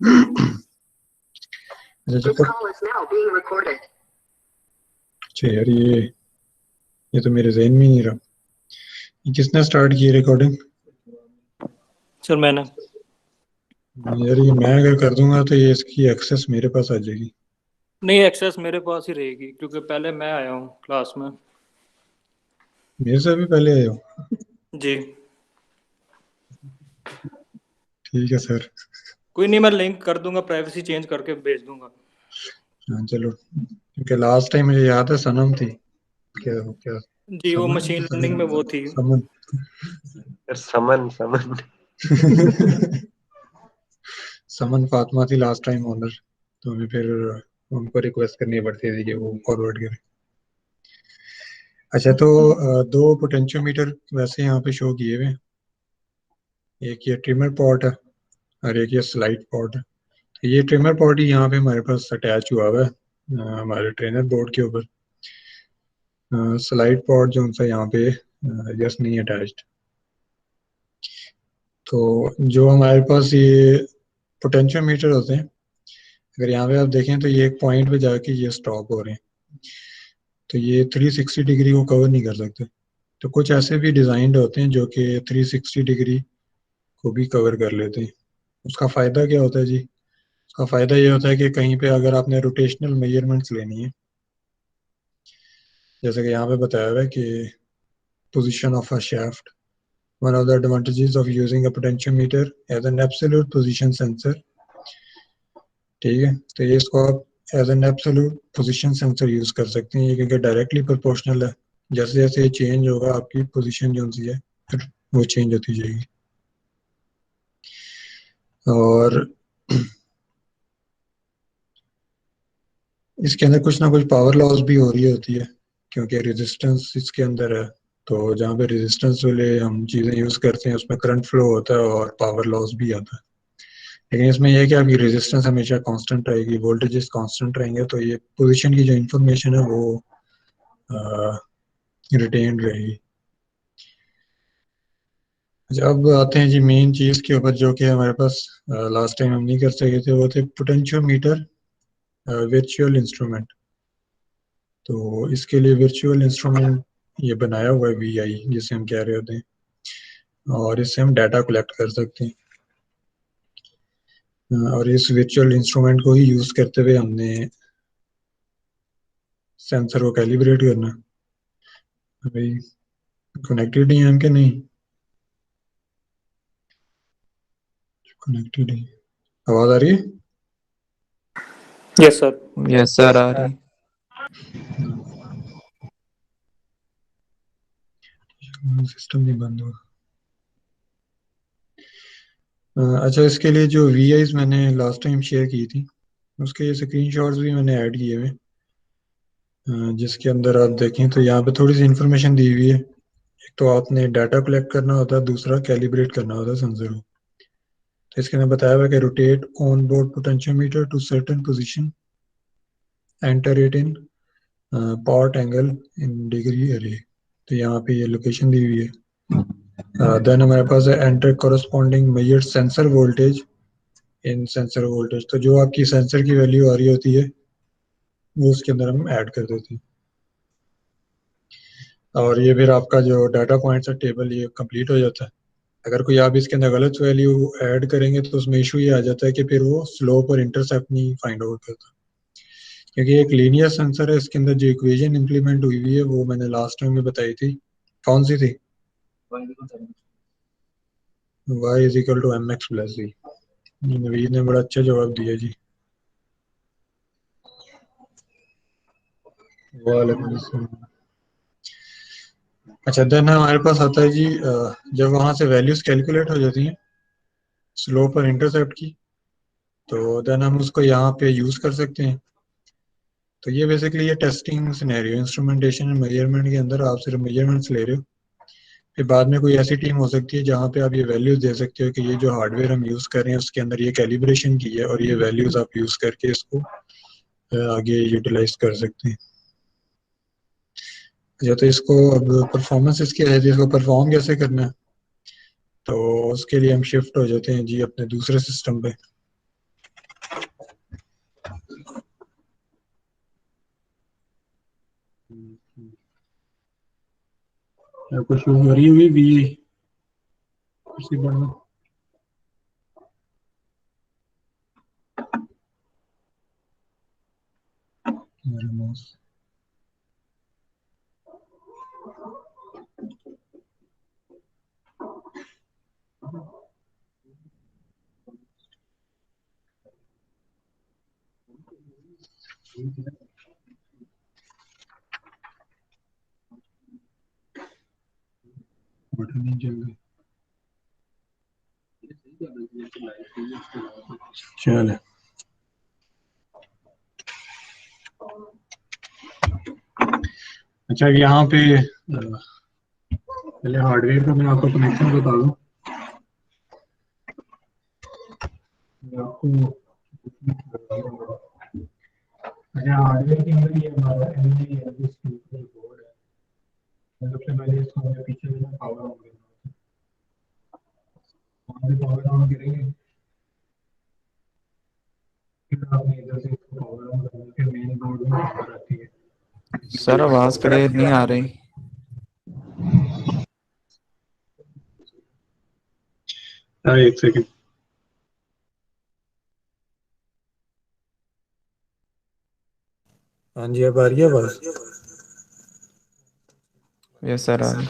अच्छा जब तक अच्छा यार ये तो मेरे ज़हन में नहीं रहा। ये किसने स्टार्ट की रिकॉर्डिंग? सर मैंने। यार ये मैं अगर कर दूंगा तो ये इसकी एक्सेस मेरे पास आ जाएगी। नहीं, एक्सेस मेरे पास ही रहेगी क्योंकि पहले मैं आया हूँ क्लास में। मेरे से भी पहले आए हो? जी। ठीक है सर। कोई नहीं, मैं लिंक कर दूंगा, प्राइवेसी चेंज करके भेज दूंगा। हाँ चलो, क्योंकि लास्ट टाइम मुझे याद है सनम थी। क्या क्या जी, वो समन मशीन लर्निंग में समन वो थी। समन समन समन समन फातिमा थी लास्ट टाइम ओनर, तो हमें फिर उनको रिक्वेस्ट करनी पड़ती थी कि वो फॉरवर्ड करें। अच्छा तो दो पोटेंशियोमीटर वैसे यहाँ पे शो किए हुए हैं। एक ये ट्रिमर पॉट है और एक ये स्लाइड पॉट है। तो ये ट्रिमर पॉट ही यहाँ पे हमारे पास अटैच हुआ हुआ है हमारे ट्रेनर बोर्ड के ऊपर। स्लाइड पॉट जो उनसा यहाँ पे जस्ट नहीं अटैच्ड। तो जो हमारे पास ये पोटेंशियोमीटर होते हैं, अगर यहाँ पे आप देखें तो ये एक पॉइंट पे जाके ये स्टॉप हो रहे हैं, तो ये 360 डिग्री को कवर नहीं कर सकते। तो कुछ ऐसे भी डिजाइंड होते हैं जो कि 360 डिग्री को भी कवर कर लेते हैं। उसका फायदा क्या होता है जी? उसका फायदा ये होता है कि कहीं पे अगर आपने रोटेशनल मेजरमेंट्स लेनी है, जैसे कि यहाँ पे बताया हुआ है कि position of a shaft, one of the advantages of using a potentiometer as an absolute position sensor. ठीक है, तो ये इसको आप as an absolute position sensor use कर सकते हैं, ये क्योंकि डायरेक्टली प्रोपोर्शनल है। जैसे जैसे ये चेंज होगा आपकी पोजीशन जो सी है फिर वो चेंज होती जाएगी। और इसके अंदर कुछ ना कुछ पावर लॉस भी हो रही होती है, क्योंकि रेजिस्टेंस इसके अंदर है। तो जहाँ पे रेजिस्टेंस वाले हम चीज़ें यूज़ करते हैं उसमें करंट फ्लो होता है और पावर लॉस भी आता है। लेकिन इसमें यह है कि आपकी रेजिस्टेंस हमेशा कांस्टेंट रहेगी, वोल्टेजेस कांस्टेंट रहेंगे, तो ये पोजीशन की जो इन्फॉर्मेशन है वो रिटेन रहेगी। अब आते हैं जी मेन चीज़ के ऊपर, जो कि हमारे पास लास्ट टाइम हम नहीं कर सके थे, वो थे पोटेंशियोमीटर वर्चुअल इंस्ट्रूमेंट। तो इसके लिए वर्चुअल इंस्ट्रूमेंट ये बनाया हुआ है वीआई, जिसे हम कह रहे होते हैं, और इससे हम डाटा कलेक्ट कर सकते हैं। और इस वर्चुअल इंस्ट्रूमेंट को ही यूज करते हुए हमने सेंसर को कैलिब्रेट करना। भाई कनेक्टेड ही हैं कि नहीं? कनेक्टेड ही। आवाज आ रही है? Yes sir. यस सर आ रही। सिस्टम नहीं बंद हुआ। अच्छा, इसके लिए जो वीआईज मैंने लास्ट टाइम शेयर की थी उसके स्क्रीनशॉट्स भी मैंने ऐड किए हुए, जिसके अंदर आप देखें तो यहाँ पे थोड़ी सी इंफॉर्मेशन दी हुई है। एक तो आपने डाटा कलेक्ट करना होता है, दूसरा कैलिब्रेट करना होता है सेंसर को। तो इसके अंदर बताया हुआ है कि rotate on board potentiometer to certain position, enter it in part angle in degree अरे। तो यहाँ पे ये लोकेशन दी हुई है। देन हमारे पास है enter corresponding measured sensor voltage in sensor voltage. तो जो आपकी सेंसर की वैल्यू आ रही होती है वो उसके अंदर हम ऐड कर देते हैं। और ये फिर आपका जो डाटा पॉइंट्स है टेबल ये कंप्लीट हो जाता है। अगर कोई आप इसके अंदर गलत वैल्यू ऐड करेंगे तो उसमें इशू ये आ जाता है कि फिर वो स्लोप और इंटरसेप्ट नहीं फाइंड आउट करता, क्योंकि एक लीनियर सेंसर है। इसके अंदर जो इक्वेशन इंप्लीमेंट हुई हुई है वो मैंने लास्ट टाइम में बताई थी। कौन सी थी? y is equal to M X plus G. Naveed ने बड़ा अच्छा जवाब दिया जी। वालेकुम अस्सलाम। अच्छा देन हमारे पास आता है जी, जब वहां से वैल्यूज कैलकुलेट हो जाती हैं स्लोप और इंटरसेप्ट की, तो देन हम उसको यहाँ पे यूज कर सकते हैं। तो ये बेसिकली ये testing scenario, instrumentation and measurement के अंदर आप सिर्फ मेजरमेंट्स ले रहे हो। फिर बाद में कोई ऐसी टीम हो सकती है जहाँ पे आप ये वैल्यूज दे सकते हो कि ये जो हार्डवेयर हम यूज कर रहे हैं उसके अंदर ये कैलिब्रेशन की है, और ये वैल्यूज आप यूज करके इसको आगे यूटिलाइज कर सकते हैं। अच्छा, तो इसको अब परफॉर्मेंस इसकी है जी, इसको परफॉर्म कैसे करना है, तो उसके लिए हम शिफ्ट हो जाते हैं जी अपने दूसरे सिस्टम पे। कुछ हो रही हुई भी उसी बढ़ना मेरे माउस बटन नहीं चल रही। चल अच्छा यहाँ पे पहले हार्डवेयर का मैं आपको कनेक्शन बता दूं। आपको अच्छा हार्डवेयर के अंदर ये हमारा बोर्ड है। सबसे पहले इसको हमने पीछे से पावर ऑन करना है। पावर ऑन करेंगे फिर आपने इधर से इसको पावर ऑन करना है, फिर मेन बोर्ड में पावर आती है। सर आवाज क्लियर नहीं आ रही। एक सेकंड। हाँ जी अब आ रही है आवाज। यस सर आ रही।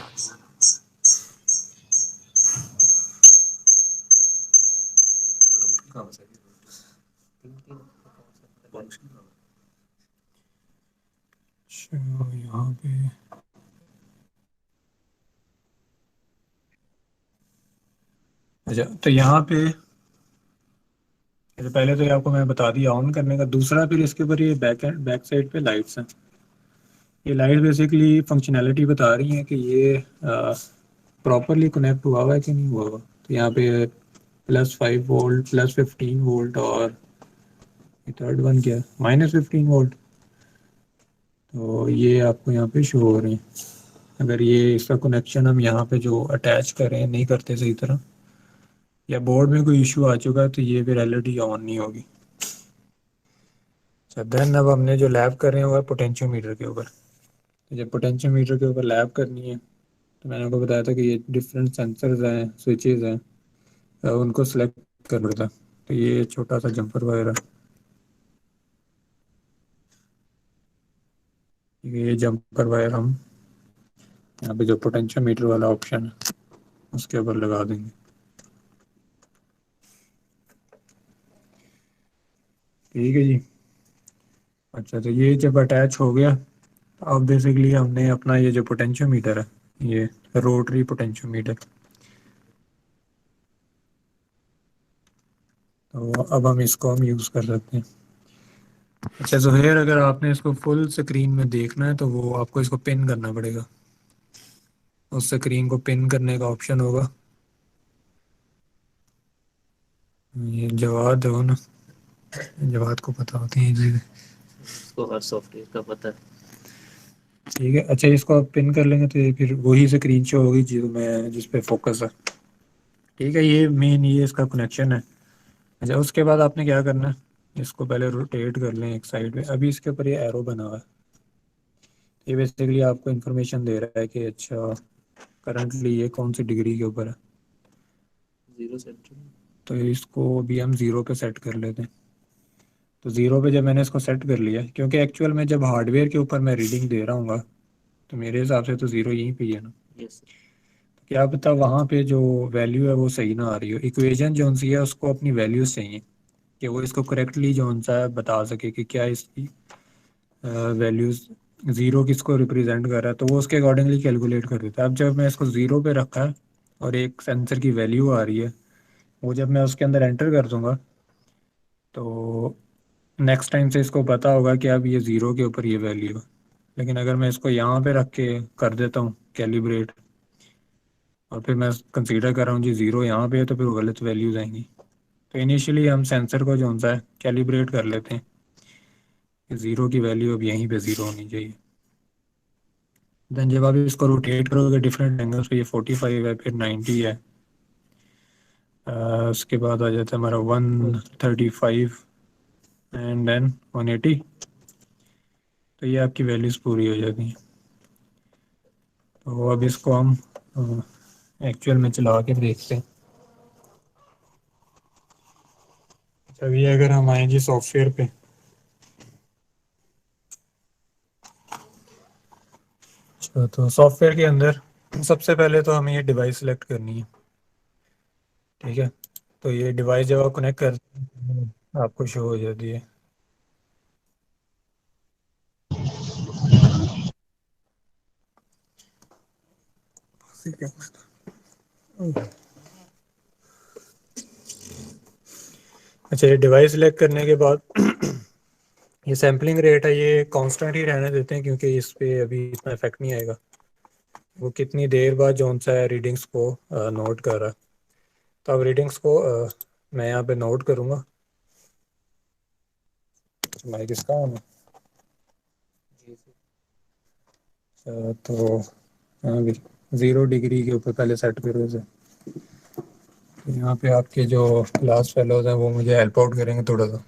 अच्छा यहाँ पे अच्छा तो यहाँ पे तो पहले तो ये आपको मैं बता दिया ऑन करने का। दूसरा फिर इसके ऊपर ये बैक साइड पे लाइट्स हैं। ये लाइट बेसिकली फंक्शनैलिटी बता रही हैं कि ये प्रॉपरली कनेक्ट हुआ हुआ है कि नहीं हुआ हुआ। तो यहाँ पे +5 वोल्ट +15 वोल्ट और थर्ड वन क्या -15 वोल्ट। तो ये आपको यहाँ पे शो हो रहे हैं। अगर ये इसका कनेक्शन हम यहाँ पे जो अटैच करें नहीं करते सही तरह या बोर्ड में कोई इशू आ चुका है तो ये फिर एलईडी ऑन नहीं होगी। अच्छा देन अब हमने जो लैब कर रहे हैं वो है पोटेंशियोमीटर के ऊपर। तो जब पोटेंशियोमीटर के ऊपर लैब करनी है तो मैंने आपको बताया था कि ये डिफरेंट सेंसर्स हैं स्विचेस हैं उनको सेलेक्ट करना पड़ता। तो ये छोटा सा जंपर वायर है। ये जंपर वायर हम यहाँ पे जो पोटेंशियोमीटर वाला ऑप्शन है उसके ऊपर लगा देंगे। ठीक है जी। अच्छा तो ये जब अटैच हो गया अब बेसिकली हमने अपना ये जो पोटेंशियोमीटर है ये रोटरी पोटेंशियोमीटर तो अब हम इसको हम यूज़ कर सकते हैं। अच्छा ज़ुहैर अगर आपने इसको फुल स्क्रीन में देखना है तो वो आपको इसको पिन करना पड़ेगा। उस स्क्रीन को पिन करने का ऑप्शन होगा। ये जवाद हो ना जवाद को पता होती है ये चीज़ें। उसको हर सॉफ्टवेयर का पता है। ठीक है अच्छा इसको आप पिन कर लेंगे तो ये फिर वही स्क्रीन शो होगी जिस पे फोकस है। ठीक है ये मेन ये इसका कनेक्शन है। अच्छा उसके बाद आपने क्या करना है इसको पहले रोटेट कर लें एक साइड में। अभी इसके ऊपर ये एरो बना हुआ है। ये बेसिकली आपको इन्फॉर्मेशन दे रहा है कि अच्छा करंटली ये कौन सी डिग्री के ऊपर है। 0 सेंटर। तो इसको भी हम 0 पे सेट कर लेते हैं। तो 0 पे जब मैंने इसको सेट कर लिया क्योंकि एक्चुअल में जब हार्डवेयर के ऊपर मैं रीडिंग दे रहा हूँ तो मेरे हिसाब से तो 0 यहीं पे ही है ना। यस क्या पता वहाँ पे जो वैल्यू है वो सही ना आ रही हो। इक्वेशन जो सी है उसको अपनी वैल्यूज चाहिए कि वो इसको करेक्टली जो सा है बता सके कि क्या इसकी वैल्यूज 0 किसको रिप्रेजेंट कर रहा है तो वो उसके अकॉर्डिंगली कैलकुलेट कर देता है। अब जब मैं इसको 0 पे रखा है और एक सेंसर की वैल्यू आ रही है वो जब मैं उसके अंदर एंटर कर दूंगा तो नेक्स्ट टाइम से इसको पता होगा कि अब ये 0 के ऊपर ये वैल्यू है। लेकिन अगर मैं इसको यहाँ पे रख के कर देता हूँ कैलिब्रेट और फिर मैं कंसीडर कर रहा हूँ जी 0 यहाँ पे है तो फिर वो गलत वैल्यूज आएंगी। तो इनिशियली हम सेंसर को जो होता है कैलिब्रेट कर लेते हैं कि 0 की वैल्यू अब यहीं पे 0 होनी चाहिए। देन जब आप इसको रोटेट करोगे डिफरेंट एंगल्स पे ये 45 है फिर 90 है। उसके बाद आ जाता है हमारा 135 एंड देन 180। तो ये आपकी वैल्यूज़ पूरी हो जाती हैं। तो अब इसको हम एक्चुअल में चला के देखते हैं। अभी अगर हम आए जी सॉफ्टवेयर पे, अच्छा तो सॉफ्टवेयर के अंदर सबसे पहले तो हमें ये डिवाइस सेलेक्ट करनी है, ठीक है। तो ये डिवाइस जब आप कनेक्ट करते हैं आपको शो हो जाती है। अच्छा, ये डिवाइस सेलेक्ट करने के बाद ये सैम्पलिंग रेट है, ये कांस्टेंट ही रहने देते हैं क्योंकि इस पे अभी इतना इफेक्ट नहीं आएगा। वो कितनी देर बाद जौन सा है रीडिंग्स को नोट कर रहा है। तो अब रीडिंग्स को मैं यहाँ पे नोट करूँगा। माइक इसका ऑन है। तो हाँ भी 0 डिग्री के ऊपर पहले सेट करो इसे। तो यहाँ पे आपके जो क्लास फेलोज हैं वो मुझे हेल्प आउट करेंगे थोड़ा सा।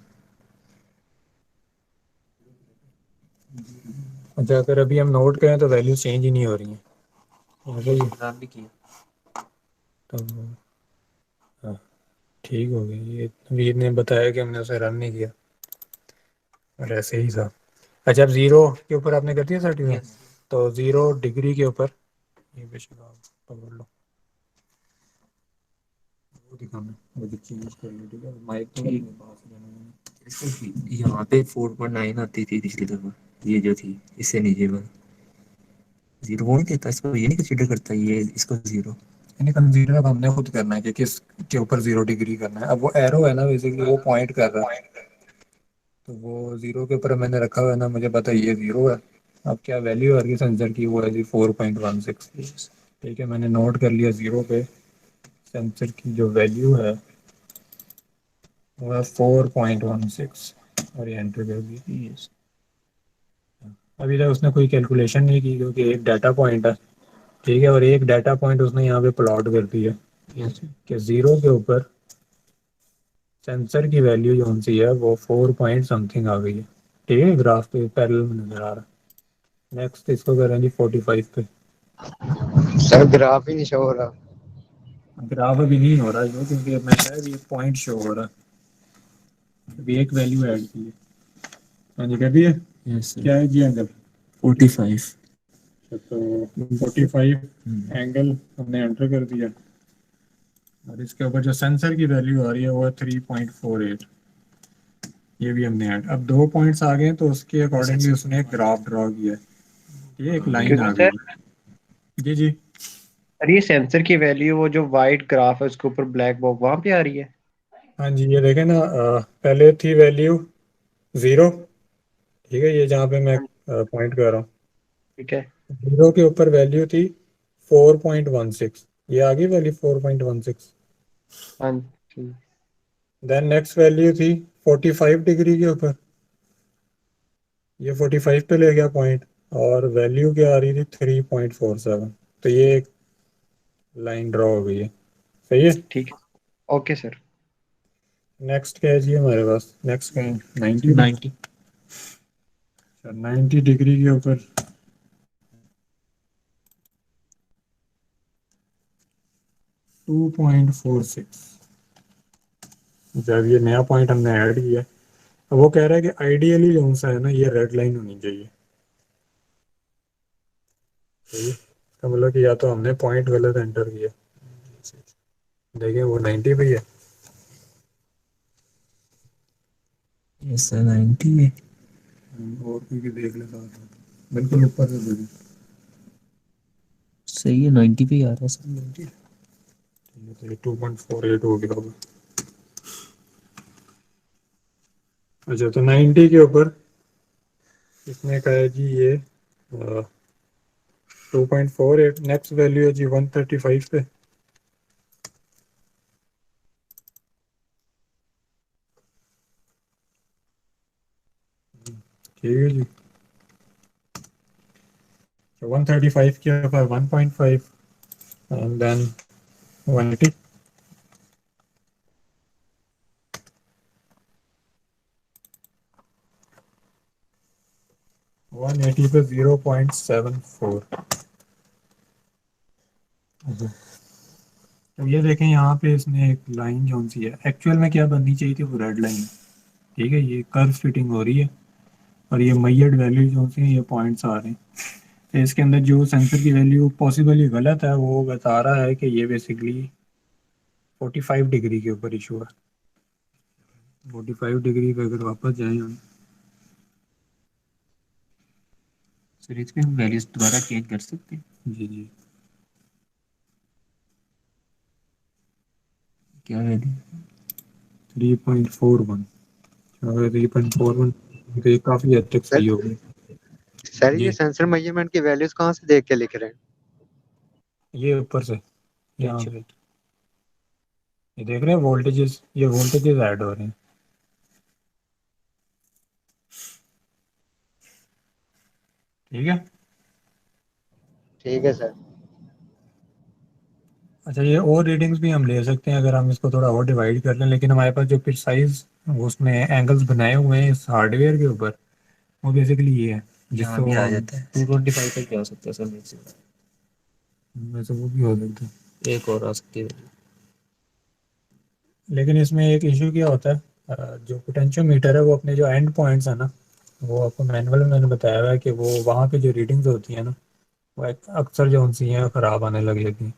अच्छा, अगर अभी हम नोट करें तो वैल्यू चेंज ही नहीं हो रही हैं। खराब भी किया। तो हाँ, ठीक हो गया। ये वीर ने बताया कि हमने उसे रन नहीं किया और ऐसे ही था। अच्छा, अब 0 के ऊपर आपने कर दिया सर्टिफिकेट। यस। तो 0 डिग्री के ऊपर ये बेशक आप पकड़ लो, वो दिखाना, वो जो चेंज कर लो, ठीक है। माइक तो ठीक। अपने पास ही रहना है। इसको यहाँ पे 4.9 आती थी पिछली दफा, ये जो थी इससे नीचे पर जीरो वो नहीं देता, इसको ये नहीं कंसीडर करता ये इसको जीरो। यानी कंसीडर अब हमने खुद करना है कि किस के ऊपर 0 डिग्री करना है। अब वो एरो है ना, बेसिकली वो पॉइंट कर रहा है। तो वो 0 के ऊपर मैंने रखा हुआ है ना, मुझे पता है ये 0 है। अब क्या वैल्यू आ रही है सेंसर की, वो है जी 4.16। ठीक है, मैंने नोट कर लिया 0 पे सेंसर की जो वैल्यू है वो है 4.16 और ये एंटर कर दिया। यस। अभी तक उसने कोई कैलकुलेशन नहीं की क्योंकि एक डाटा पॉइंट है, ठीक है। और एक डाटा पॉइंट उसने यहाँ पे प्लॉट कर दिया यस। कि 0 के ऊपर सेंसर की वैल्यू जो सी है वो 4 पॉइंट समथिंग आ गई है, ठीक है। ग्राफ पे पैरेलल में नजर आ रहा है। नेक्स्ट इसको करें जी 45 पे। सर ग्राफ ही नहीं शो हो रहा। ग्राफ अभी नहीं हो रहा है क्योंकि मैं शायद ये पॉइंट शो हो रहा है। अभी एक वैल्यू ऐड की है। हाँ जी, कर दिए। यस क्या है जी एंगल? 45। तो 45 एंगल हमने एंटर कर दिया और इसके ऊपर जो सेंसर की वैल्यू आ रही है वो है 3.48। ये भी हमने ऐड, अब 2 पॉइंट्स आ गए हैं तो उसके अकॉर्डिंगली उसने एक ग्राफ ड्रॉ किया है। ये एक लाइन क्योंकि आ गई सर है। जी जी। सर ये सेंसर की वैल्यू वो जो वाइट ग्राफ है उसके ऊपर ब्लैक बॉक्स वहां पे आ रही है। हाँ जी, ये देखें ना, पहले थी वैल्यू 0, ठीक है, ये जहाँ पे मैं हाँ, पॉइंट कर रहा हूँ। ठीक है। 0 के ऊपर वैल्यू थी 4.16, ये आ गई वैल्यू 4.16। हाँ जी। देन नेक्स्ट वैल्यू थी 45 डिग्री के ऊपर, ये 45 पे ले गया पॉइंट और वैल्यू क्या आ रही थी 3.47। तो ये एक लाइन ड्रॉ हो गई है, सही है। ठीक है। Okay sir. नेक्स्ट क्या है जी हमारे पास? नेक्स्ट क्या है? 90। 90। 90 डिग्री के ऊपर 2.46। जब ये नया पॉइंट हमने ऐड किया, अब वो कह रहा है कि आइडियली कौन सा है ना, ये रेड लाइन होनी चाहिए, सही है। तो मतलब कि या तो हमने पॉइंट गलत एंटर किया, देखें वो 90 पे ही है। यस सर 90 है। और कोई भी देख ले साथ में, बिल्कुल ऊपर से देखें। सही है 90 पे ही आ रहा है सर। 90, ठीक है, तो ये 2.48 हो गया होगा। अच्छा, तो 90 के ऊपर इसने कहा है जी ये 2.48। नेक्स्ट वैल्यू है जी 135 पे, ठीक है जी। तो 135 के ऊपर 1.5 एंड देन 180। 180 पे 0.74। तो ये देखें यहाँ पे इसने एक लाइन जो सी है, एक्चुअल में क्या बननी चाहिए थी, वो रेड लाइन। ठीक है, ये कर्व फिटिंग हो रही है और ये मैयड वैल्यू जो सी है, ये पॉइंट्स आ रहे हैं। तो इसके अंदर जो सेंसर की वैल्यू पॉसिबली गलत है, वो बता रहा है कि ये बेसिकली 45 डिग्री के ऊपर इशू है। 45 डिग्री पे अगर वापस जाएं हम, सर इसमें हम वैल्यूज दोबारा चेंज कर सकते हैं? जी जी, क्या वैल्यू? 3.41। अगर 3.41 तो ये काफ़ी हद तक सही होगी। सर जी, ये सेंसर मेजरमेंट की वैल्यूज कहाँ से देख के लिख रहे हैं? ये ऊपर से यहाँ अच्छा। पे ये देख रहे हैं वोल्टेजेस, ये वोल्टेजेस ऐड हो रहे हैं। ठीक है। ठीक है सर। अच्छा, ये और रीडिंग्स भी हम ले सकते हैं अगर हम इसको थोड़ा और डिवाइड कर लें, लेकिन हमारे पास जो प्रिसाइज उसमें एंगल्स बनाए हुए हैं इस हार्डवेयर के ऊपर, वो बेसिकली ये है यहाँ जिसको भी आ हम जाता है 225 तक जा सकता है सर मेरे से। वैसे वो भी हो सकता है। एक और आ सकती है। लेकिन इसमें एक इशू क्या होता है, जो पोटेंशियोमीटर है वो अपने जो एंड पॉइंट्स है ना, वो आपको मैनुअल में मैंने बताया हुआ है कि वो वहाँ पे जो रीडिंग्स होती है ना, वो अक्सर जो उनसी हैं ख़राब आने लग जाती हैं।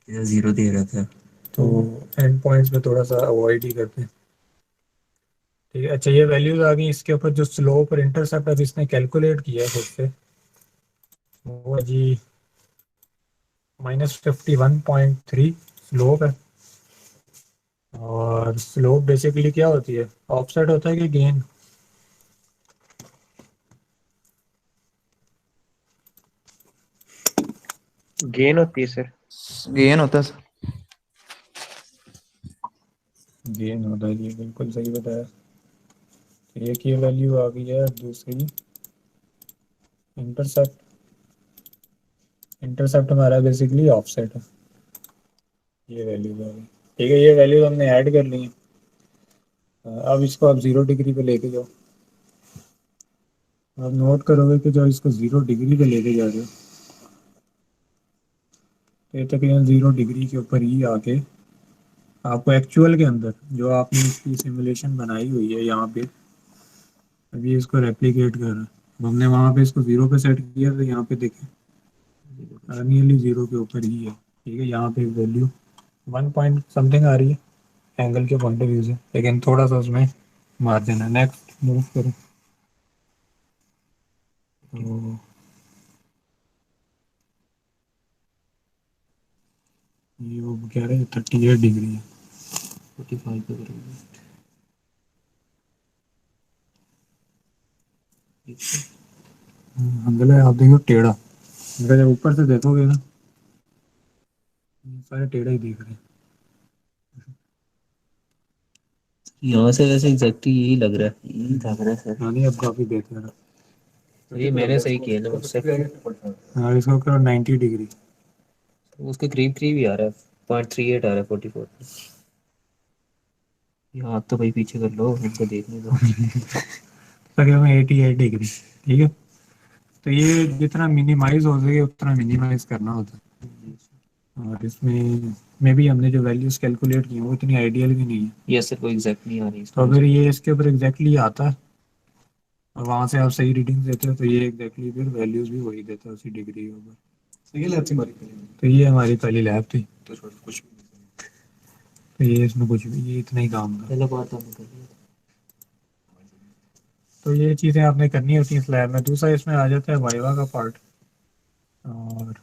इधर 0 दे रहा था। तो एंड पॉइंट्स में थोड़ा सा अवॉइड ही करते हैं। ठीक है। अच्छा, ये वैल्यूज आ गई। इसके ऊपर जो स्लोप और इंटरसेप्ट अब इसने कैलकुलेट किया है खुद से, वो है जी -51.3 स्लोप है। और स्लोप बेसिकली क्या होती है, ऑफसेट होता है कि गेन? गेन होती है सर। गेन होता है सर। गेन होता है जी, बिल्कुल सही बताया। तो एक ये वैल्यू आ गई है, दूसरी इंटरसेप्ट। इंटरसेप्ट हमारा बेसिकली ऑफसेट है, ये वैल्यू आ गई। ठीक है, ये वैल्यू हमने ऐड कर ली है। अब इसको आप 0 डिग्री पे लेके जाओ। आप नोट करोगे कि जब इसको 0 डिग्री पे लेके जा रहे हो, तो ये तकरीबन 0 डिग्री के ऊपर ही आके आपको एक्चुअल के अंदर जो आपने इसकी सिमुलेशन बनाई हुई है यहाँ पे, अभी इसको रेप्लिकेट कर रहा है। अब हमने वहाँ पे इसको 0 पे सेट किया, तो यहाँ पे देखें नियरली 0 के ऊपर ही है। ठीक है, यहाँ पे वैल्यू 1 पॉइंट समथिंग आ रही है एंगल के पॉइंट ऑफ व्यू से, लेकिन थोड़ा सा उसमें मार्जिन है। नेक्स्ट मूव करो। तो ये वो कह रहे हैं 38 डिग्री है। 45 पे करोगे। एंगल है, आप देखो टेढ़ा। अगर जब ऊपर से देखोगे ना, ये सारे टेढ़ा ही दिख रहे हैं। यहाँ से वैसे एग्जैक्टली यही लग रहा है, यही लग रहा है सर। हाँ नहीं, अब काफी बेहतर है। तो ये मैंने सही किया ना उससे। हाँ, इसको करो 90 डिग्री। उसके करीब करीब ही आ रहा है, 0.38 आ रहा है 44। ये हाथ तो भाई पीछे कर लो, हमको देखने दो। तकरीबन 88 डिग्री। ठीक है, तो ये जितना मिनिमाइज हो सके उतना मिनिमाइज करना होता है। और इसमें में भी हमने जो वैल्यूज कैलकुलेट की हैं वो इतनी आइडियल भी नहीं है। ये सर कोई एग्जैक्ट नहीं आ रही तो अगर ये इसके ऊपर एग्जैक्टली आता है और वहाँ से आप सही रीडिंग्स देते हो, तो ये एग्जैक्टली फिर वैल्यूज भी वही देता है उसी डिग्री के ऊपर। तो ये हमारी पहली लैब थी। तो ये इसमें कुछ भी, ये इतना ही काम था। पहले बात आपने कर लिया। तो ये चीज़ें आपने करनी होती हैं इस लैब में। दूसरा इसमें आ जाता है वाइवा का पार्ट। और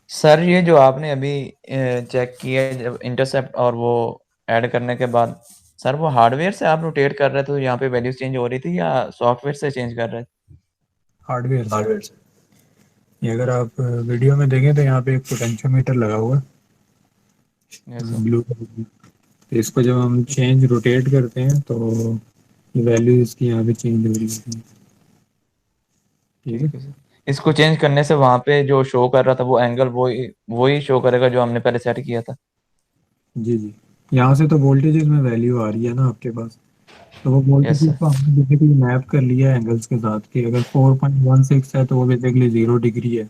सर ये जो आपने अभी चेक किया है, जब इंटरसेप्ट और वो ऐड करने के बाद, सर वो हार्डवेयर से आप रोटेट कर रहे थे तो यहाँ पे वैल्यूज चेंज हो रही थी, या सॉफ्टवेयर से चेंज कर रहे थे? हार्डवेयर से। ये अगर आप वीडियो में देखें तो यहाँ पे एक पोटेंशियोमीटर लगा हुआ है Yes, sir. ब्लू कलर की। तो इसको जब हम चेंज रोटेट करते हैं तो ये वैल्यू इसकी यहाँ पे चेंज हो रही होती है। ठीक है। ठीक है सर। इसको चेंज करने से वहाँ पे जो शो कर रहा था वो एंगल वही वही शो करेगा जो हमने पहले सेट किया था? जी जी, यहाँ से तो वोल्टेजेस में वैल्यू आ रही है ना आपके पास। तो वो वोल्टेज सर को हमने बेसिकली मैप कर लिया है एंगल्स के साथ कि अगर 4.16 है तो वो बेसिकली 0 डिग्री है।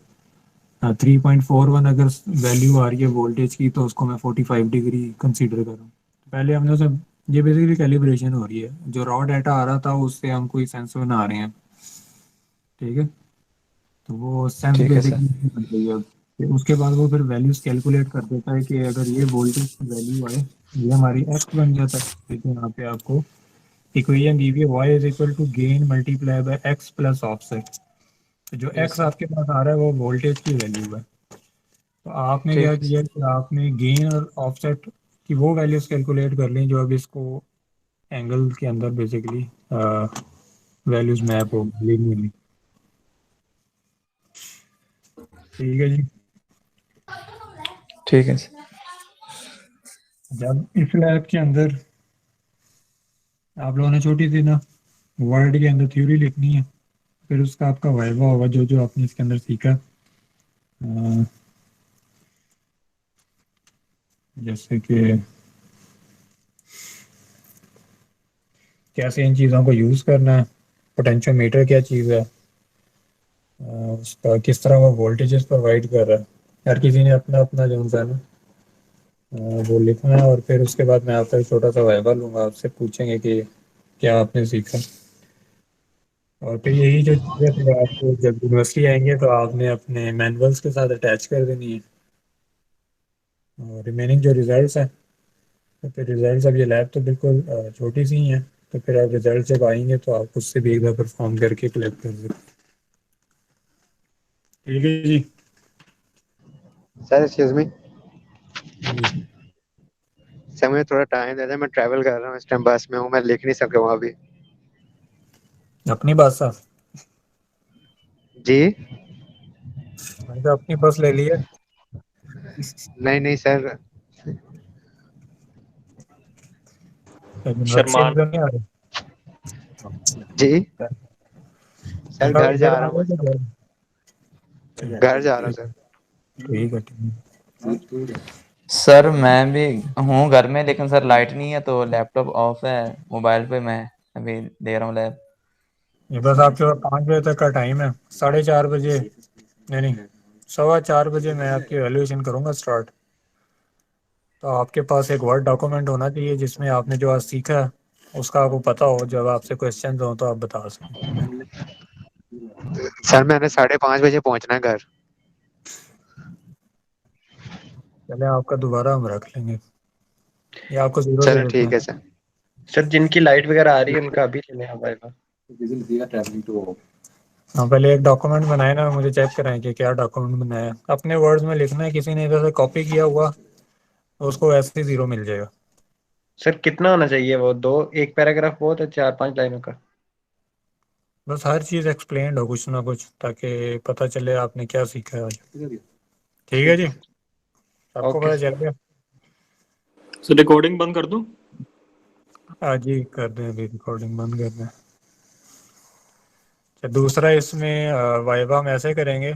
3.41 अगर वैल्यू आ रही है वोल्टेज की तो उसको मैं 45 डिग्री कंसीडर कर रहा हूँ। पहले हमने उसे, ये बेसिकली कैलिब्रेशन हो रही है, जो रॉ डाटा आ रहा था उससे हम कोई सेंस बना रहे हैं। ठीक है, तो वो सेंस ठीक है सर। बेसिकली बन गई है। फिर उसके बाद वो फिर वैल्यूज कैलकुलेट कर देता है कि अगर ये वोल्टेज की वैल्यू आए, ये हमारी एक्स बन जाता है। देखिए यहाँ पे आपको इक्वेशन दी हुई है, y is equal to gain multiply by x plus offset. तो जो यस x सर। आपके पास आ रहा है वो वोल्टेज की वैल्यू है। तो आपने क्या ठीक है किया कि आपने गेन और ऑफसेट की वो वैल्यूज कैलकुलेट कर ली जो अब इसको एंगल के अंदर बेसिकली वैल्यूज मैप हो लिनियरली। ठीक है जी। ठीक है सर। जब इस लैब के अंदर आप लोगों ने छोटी सी ना वर्ड के अंदर थ्योरी लिखनी है, फिर उसका आपका वाइवा होगा जो जो आपने इसके अंदर सीखा। जैसे कि कैसे इन चीज़ों को यूज़ करना है, पोटेंशियोमीटर क्या चीज़ है, उसका किस तरह वो वोल्टेजेस प्रोवाइड कर रहा है। हर किसी ने अपना अपना जो है ना वो लिखना है, और फिर उसके बाद मैं आपका एक छोटा सा वाइवा लूँगा, आपसे पूछेंगे कि क्या आपने सीखा। और फिर यही जो चीज़ें फिर आपको जब यूनिवर्सिटी आएंगे तो आपने अपने मैनुअल्स के साथ अटैच कर देनी है। और रिमेनिंग जो रिजल्ट्स हैं, तो फिर रिजल्ट्स, अब ये लैब तो बिल्कुल छोटी सी ही है, तो फिर आप रिजल्ट जब आएंगे तो आप उससे भी एक बार परफॉर्म करके कलेक्ट कर सकते हैं। ठीक है जी। सर एक्सक्यूज मी, जी सर मुझे थोड़ा टाइम दे दें, मैं ट्रैवल कर रहा हूँ इस टाइम, बस में हूँ, मैं लिख नहीं सक रहा हूँ अभी। अपनी बस है, जी। मैंने तो अपनी बस ले ली है। नहीं नहीं सर। यूनिवर्सिटी शर्मान। में तो नहीं आ जी रहे। सर, इधर घर इधर जा आ रहा हूँ रहे बस। हो तो घर जा रहा हूँ सर। ठीक है ठीक है। सर मैं भी हूँ घर में, लेकिन सर लाइट नहीं है तो लैपटॉप ऑफ है, मोबाइल पे मैं अभी दे रहा हूँ लैब। ये बस आपके पास 5 बजे तक का टाइम है, 4:30 बजे, नहीं नहीं 4:15 बजे मैं आपकी वैल्यूएशन करूँगा स्टार्ट। तो आपके पास एक वर्ड डॉक्यूमेंट होना चाहिए जिसमें आपने जो आज सीखा है उसका आपको पता हो, जब आपसे क्वेश्चन हो तो आप बता सकें। सर मैंने 5:30 बजे पहुंचना है घर। चले आपका दोबारा हम रख लेंगे, या आपको जीरो दे चलो देते ठीक है हैं। सर। सर जिनकी लाइट वगैरह आ रही है उनका अभी ले लें हमारे। हाँ पहले एक डॉक्यूमेंट बनाए ना, मुझे चेक कराएं कि क्या डॉक्यूमेंट बनाया है। अपने वर्ड्स में लिखना है, किसी ने इधर से कॉपी किया हुआ तो उसको ऐसे ही 0 मिल जाएगा। सर कितना होना चाहिए वो, दो एक पैराग्राफ बहुत है, 4-5 लाइनों का? बस हर चीज़ एक्सप्लेन हो कुछ ना कुछ, ताकि पता चले आपने क्या सीखा है आज। ठीक है जी, आपको ओके पता सर। चल गया। सर रिकॉर्डिंग बंद कर दूं? आज ही कर दें, अभी रिकॉर्डिंग बंद कर दें। अच्छा, दूसरा इसमें वाइवा हम ऐसे करेंगे